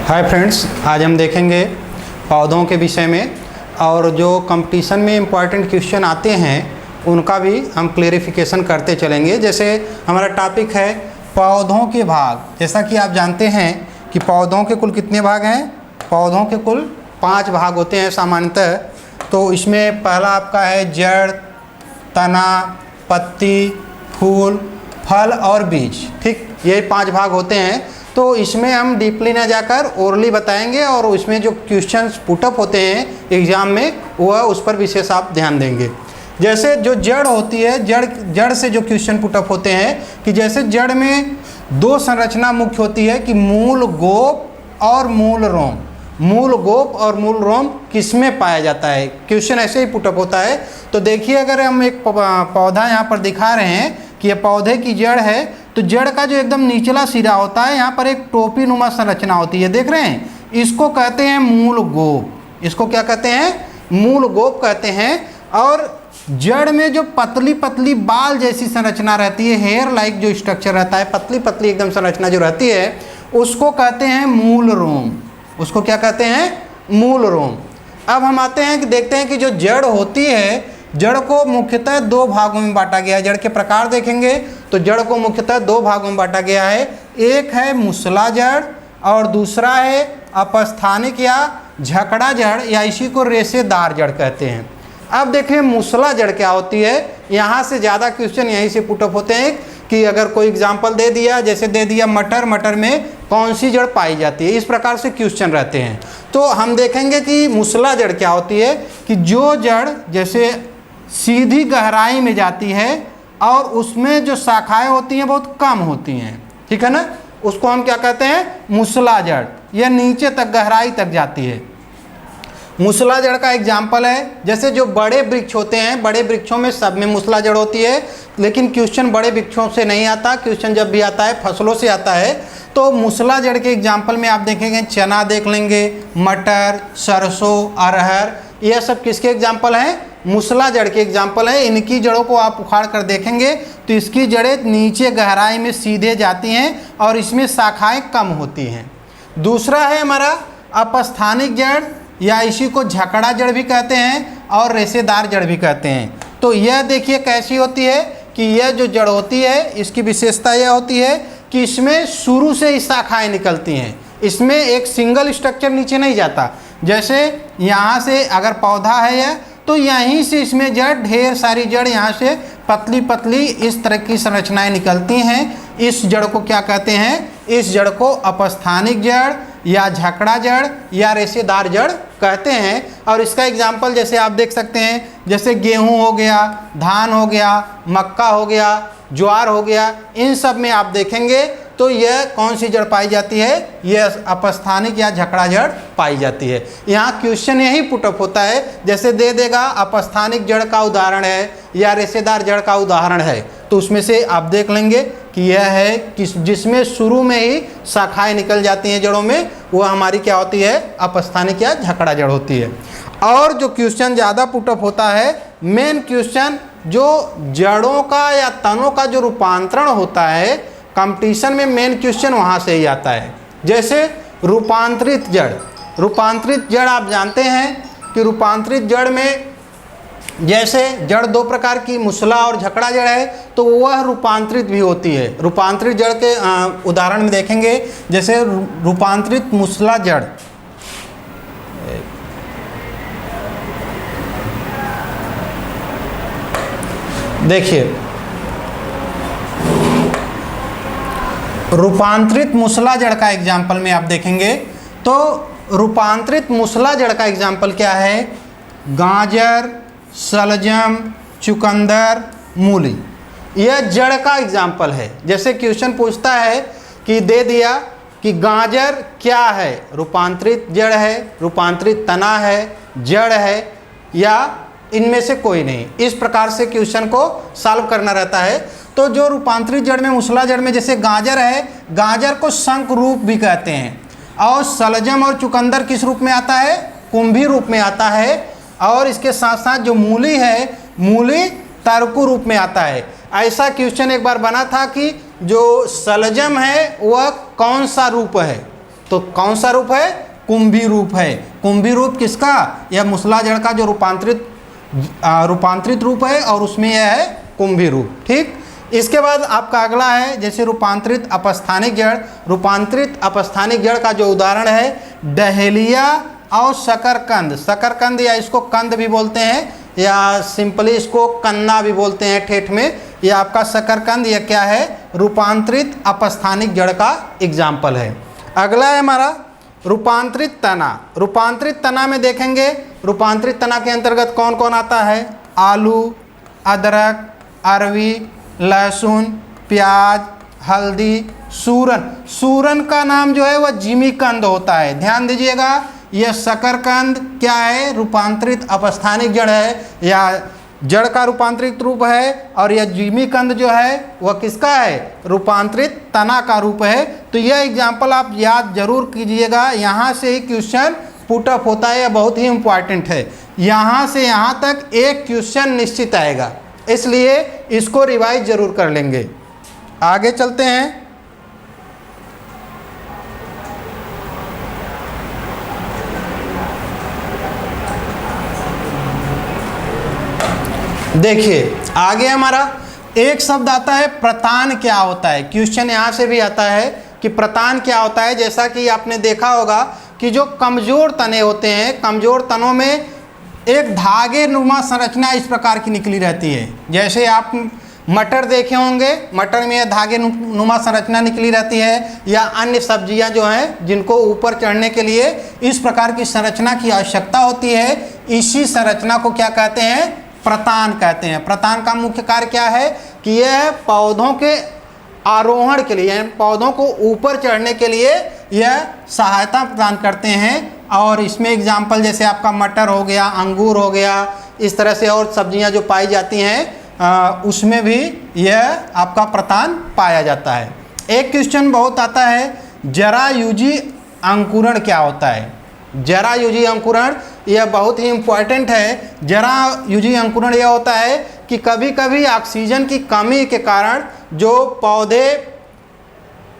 Hi friends, आज हम देखेंगे पौधों के विषय में और जो कंपटीशन में इम्पॉर्टेंट क्वेश्चन आते हैं उनका भी हम क्लेरिफिकेशन करते चलेंगे। जैसे हमारा टॉपिक है पौधों के भाग। जैसा कि आप जानते हैं कि पौधों के कुल कितने भाग हैं? पौधों के कुल 5 भाग होते हैं सामान्यतः। तो इसमें पहला आपका है जड़, तना, पत्ती, फूल, फल और बीज। ठीक, ये 5 भाग होते हैं। तो इसमें हम डीपली ना जाकर ओरली बताएंगे और उसमें जो क्वेश्चंस पुटअप होते हैं एग्ज़ाम में वह उस पर विशेष आप ध्यान देंगे। जैसे जो जड़ होती है, जड़ से जो क्वेश्चन पुटअप होते हैं कि जैसे जड़ में 2 संरचना मुख्य होती है कि मूल गोप और मूल रोम। मूल गोप और मूल रोम किसमें पाया जाता है? क्वेश्चन ऐसे ही पुटअप होता है। तो देखिए, अगर हम एक पौधा यहाँ पर दिखा रहे हैं कि यह पौधे की जड़ है, तो जड़ का जो एकदम निचला सिरा होता है यहाँ पर एक टोपी नुमा संरचना होती है, देख रहे हैं? इसको कहते हैं मूल गोप। इसको क्या कहते हैं? मूल गोप कहते हैं। और जड़ में जो पतली पतली बाल जैसी संरचना रहती है, हेयर लाइक जो स्ट्रक्चर रहता है, पतली पतली एकदम संरचना जो रहती है, उसको कहते हैं मूल रोम। उसको क्या कहते हैं? मूल रोम। अब हम आते हैं कि देखते हैं कि जो जड़ होती है, जड़ को मुख्यतः 2 भागों में बांटा गया है। जड़ के प्रकार देखेंगे तो जड़ को मुख्यतः 2 भागों में बांटा गया है। एक है मूसला जड़ और दूसरा है अपस्थानिक या झकड़ा जड़, या इसी को रेशेदार जड़ कहते हैं। अब देखें मूसला जड़ क्या होती है। यहाँ से ज़्यादा क्वेश्चन यहीं से पुटअप होते हैं कि अगर कोई एग्जाम्पल दे दिया, जैसे दे दिया मटर, मटर में कौन सी जड़ पाई जाती है, इस प्रकार से क्वेश्चन रहते हैं। तो हम देखेंगे कि मूसला जड़ क्या होती है कि जो जड़ जैसे सीधी गहराई में जाती है और उसमें जो शाखाएं होती हैं बहुत कम होती हैं, ठीक है ना, उसको हम क्या कहते हैं? मूसला जड़। यह नीचे तक गहराई तक जाती है। मूसला जड़ का एग्जाम्पल है जैसे जो बड़े वृक्ष होते हैं, बड़े वृक्षों में सब में मूसला जड़ होती है, लेकिन क्वेश्चन बड़े वृक्षों से नहीं आता। क्वेश्चन जब भी आता है फसलों से आता है। तो मूसला जड़ के एग्जाम्पल में आप देखेंगे चना देख लेंगे, मटर, सरसों, अरहर, यह सब किसके एग्जाम्पल हैं? मूसला जड़ के एग्जाम्पल है। इनकी जड़ों को आप उखाड़ कर देखेंगे तो इसकी जड़ें नीचे गहराई में सीधे जाती हैं और इसमें शाखाएं कम होती हैं। दूसरा है हमारा अपस्थानिक जड़, या इसी को झकड़ा जड़ भी कहते हैं और रेशेदार जड़ भी कहते हैं। तो यह देखिए कैसी होती है कि यह जो जड़ होती है इसकी विशेषता यह होती है कि इसमें शुरू से ही शाखाएँ निकलती हैं। इसमें एक सिंगल स्ट्रक्चर नीचे नहीं जाता। जैसे यहाँ से अगर पौधा है यह, तो यहीं से इसमें जड़, ढेर सारी जड़ यहाँ से पतली पतली इस तरह की संरचनाएं निकलती हैं। इस जड़ को क्या कहते हैं? इस जड़ को अपस्थानिक जड़ या झकड़ा जड़ या रेशेदार जड़ कहते हैं। और इसका एग्जाम्पल जैसे आप देख सकते हैं, जैसे गेहूं हो गया, धान हो गया, मक्का हो गया, ज्वार हो गया, इन सब में आप देखेंगे तो यह कौन सी जड़ पाई जाती है? यह अपस्थानिक या झकड़ा जड़ पाई जाती है। यहाँ क्वेश्चन यही पुटअप होता है, जैसे दे देगा अपस्थानिक जड़ का उदाहरण है या रेशेदार जड़ का उदाहरण है, तो उसमें से आप देख लेंगे कि यह है कि जिसमें शुरू में ही शाखाएं निकल जाती हैं जड़ों में, वह हमारी क्या होती है? अपस्थानिक या झकड़ा जड़ होती है। और जो क्वेश्चन ज़्यादा पुटअप होता है, मेन क्वेश्चन जो जड़ों का या तनों का जो रूपांतरण होता है, कंपटीशन में मेन क्वेश्चन वहाँ से ही आता है। जैसे रूपांतरित जड़। रूपांतरित जड़ आप जानते हैं कि रूपांतरित जड़ में जैसे जड़ 2 प्रकार की मूसला और झकड़ा जड़ है, तो वह रूपांतरित भी होती है। रूपांतरित जड़ के उदाहरण में देखेंगे, जैसे रूपांतरित मूसला जड़। देखिए, रूपांतरित मूसला जड़ का एग्जाम्पल में आप देखेंगे तो रूपांतरित मूसला जड़ का एग्जाम्पल क्या है? गाजर, सलजम, चुकंदर, मूली, यह जड़ का एग्जाम्पल है। जैसे क्वेश्चन पूछता है कि दे दिया कि गाजर क्या है? रूपांतरित जड़ है, रूपांतरित तना है, जड़ है, या इनमें से कोई नहीं। इस प्रकार से क्वेश्चन को सॉल्व करना रहता है। तो जो रूपांतरित जड़ में, मूसला जड़ में जैसे गाजर है, गाजर को शंख रूप भी कहते हैं। और सलजम और चुकंदर किस रूप में आता है? कुंभी रूप में आता है। और इसके साथ साथ जो मूली है, मूली तरकु रूप में आता है। ऐसा क्वेश्चन एक बार बना था कि जो सलजम है वह कौन सा रूप है, तो कौन सा रूप है? कुंभी रूप है। कुंभी रूप किसका? यह मूसलाधार का जो रूपांतरित रूप है और उसमें यह है कुंभी रूप। ठीक, इसके बाद आपका अगला है जैसे रूपांतरित अपस्थानिक जड़। रूपांतरित अपस्थानिक जड़ का जो उदाहरण है डहेलिया और शकरकंद। शकरकंद या इसको कंद भी बोलते हैं या सिंपली इसको कन्ना भी बोलते हैं ठेठ में। यह आपका शकरकंद यह क्या है? रूपांतरित अपस्थानिक जड़ का एग्जाम्पल है। अगला है हमारा रूपांतरित तना। रूपांतरित तना में देखेंगे रूपांतरित तना के अंतर्गत कौन कौन आता है? आलू, अदरक, अरवी, लहसुन, प्याज, हल्दी, सूरन। सूरन का नाम जो है वह जिमीकंद होता है। ध्यान दीजिएगा, यह शकरकंद क्या है? रूपांतरित अपस्थानिक जड़ है या जड़ का रूपांतरित रूप है। और यह जिमीकंद जो है वह किसका है? रूपांतरित तना का रूप है। तो यह एग्जाम्पल आप याद जरूर कीजिएगा, यहाँ से ही क्वेश्चन पुटअप होता है, यह बहुत ही इम्पॉर्टेंट है। यहाँ से यहाँ तक एक क्वेश्चन निश्चित आएगा, इसलिए इसको रिवाइज जरूर कर लेंगे। आगे चलते हैं। देखिए आगे हमारा एक शब्द आता है प्रतान। क्या होता है? क्वेश्चन यहाँ से भी आता है कि प्रतान क्या होता है। जैसा कि आपने देखा होगा कि जो कमज़ोर तने होते हैं, कमज़ोर तनों में एक धागे नुमा संरचना इस प्रकार की निकली रहती है। जैसे आप मटर देखे होंगे, मटर में धागे नुमा संरचना निकली रहती है, या अन्य सब्जियां जो हैं जिनको ऊपर चढ़ने के लिए इस प्रकार की संरचना की आवश्यकता होती है, इसी संरचना को क्या कहते हैं? प्रतान कहते हैं। प्रतान का मुख्य कार्य क्या है कि यह पौधों के आरोहण के लिए, पौधों को ऊपर चढ़ने के लिए यह सहायता प्रदान करते हैं। और इसमें एग्जाम्पल जैसे आपका मटर हो गया, अंगूर हो गया, इस तरह से और सब्जियां जो पाई जाती हैं उसमें भी यह आपका प्रतान पाया जाता है। एक क्वेश्चन बहुत आता है, जरायुजी अंकुरण क्या होता है? जरायुजी अंकुरण यह बहुत ही इम्पॉर्टेंट है। जरायुजी अंकुरण यह होता है कि कभी कभी ऑक्सीजन की कमी के कारण जो पौधे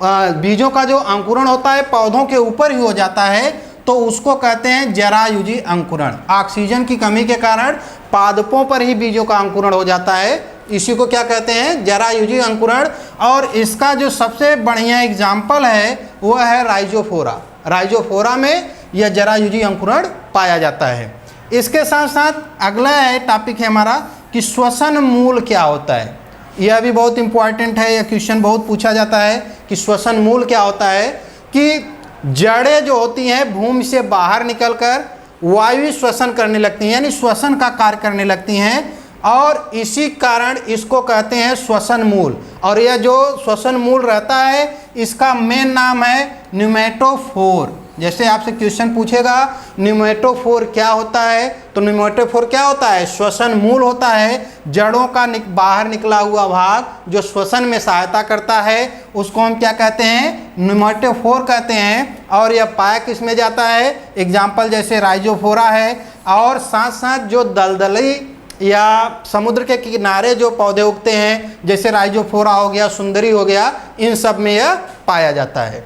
बीजों का जो अंकुरण होता है पौधों के ऊपर ही हो जाता है, तो उसको कहते हैं जरायुजी अंकुरण। ऑक्सीजन की कमी के कारण पादपों पर ही बीजों का अंकुरण हो जाता है, इसी को क्या कहते हैं? जरायुजी अंकुरण। और इसका जो सबसे बढ़िया एग्जाम्पल है वह है राइजोफोरा। राइजोफोरा में यह जरायुजी अंकुरण पाया जाता है। इसके साथ साथ अगला है टॉपिक है हमारा कि श्वसन मूल क्या होता है। यह भी बहुत इंपॉर्टेंट है, यह क्वेश्चन बहुत पूछा जाता है कि श्वसन मूल क्या होता है। कि जड़ें जो होती हैं भूमि से बाहर निकलकर वायु श्वसन करने लगती हैं, यानी श्वसन का कार्य करने लगती हैं, और इसी कारण इसको कहते हैं श्वसन मूल। और यह जो श्वसन मूल रहता है इसका मेन नाम है न्यूमेटोफोर। जैसे आपसे क्वेश्चन पूछेगा न्यूमेटोफोर क्या होता है, तो न्यूमेटोफोर क्या होता है? श्वसन मूल होता है। जड़ों का बाहर निकला हुआ भाग जो श्वसन में सहायता करता है उसको हम क्या कहते हैं? न्यूमेटोफोर कहते हैं। और यह पाया किस में जाता है? एग्जाम्पल जैसे राइजोफोरा है, और साथ साथ जो दलदली या समुद्र के किनारे जो पौधे उगते हैं जैसे राइजोफोरा हो गया, सुंदरी हो गया, इन सब में यह पाया जाता है।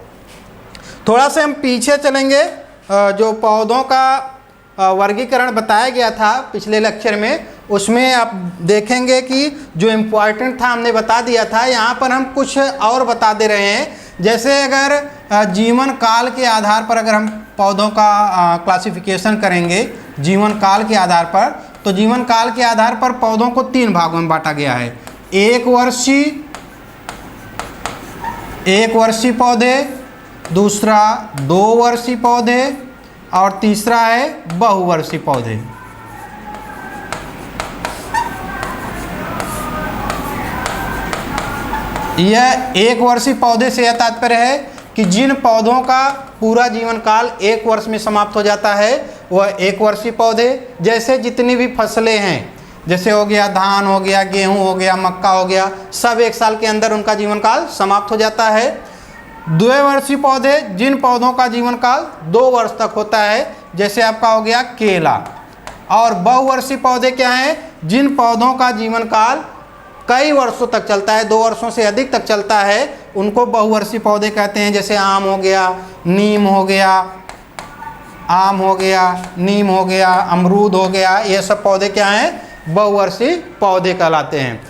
थोड़ा से हम पीछे चलेंगे, जो पौधों का वर्गीकरण बताया गया था पिछले लेक्चर में, उसमें आप देखेंगे कि जो इम्पोर्टेंट था हमने बता दिया था, यहाँ पर हम कुछ और बता दे रहे हैं। जैसे अगर जीवन काल के आधार पर अगर हम पौधों का क्लासिफिकेशन करेंगे जीवन काल के आधार पर, तो जीवन काल के आधार पर पौधों को 3 भागों में बांटा गया है। एक वर्षीय पौधे, दूसरा 2 वर्षीय पौधे, और तीसरा है बहुवर्षीय पौधे। यह 1 वर्षीय पौधे से यह तात्पर्य है कि जिन पौधों का पूरा जीवन काल 1 वर्ष में समाप्त हो जाता है वह 1 वर्षीय पौधे। जैसे जितनी भी फसलें हैं, जैसे हो गया धान हो गया, गेहूं हो गया, मक्का हो गया, सब 1 साल के अंदर उनका जीवन काल समाप्त हो जाता है। 2 वर्षीय पौधे, जिन पौधों का जीवन काल 2 वर्ष तक होता है, जैसे आपका हो गया केला। और बहुवर्षीय पौधे क्या हैं? जिन पौधों का जीवन काल कई वर्षों तक चलता है, 2 वर्षों से अधिक तक चलता है, उनको बहुवर्षीय पौधे कहते हैं। जैसे आम हो गया, नीम हो गया, आम हो गया, नीम हो गया, अमरूद हो गया, ये सब पौधे क्या हैं? बहुवर्षीय पौधे कहलाते हैं।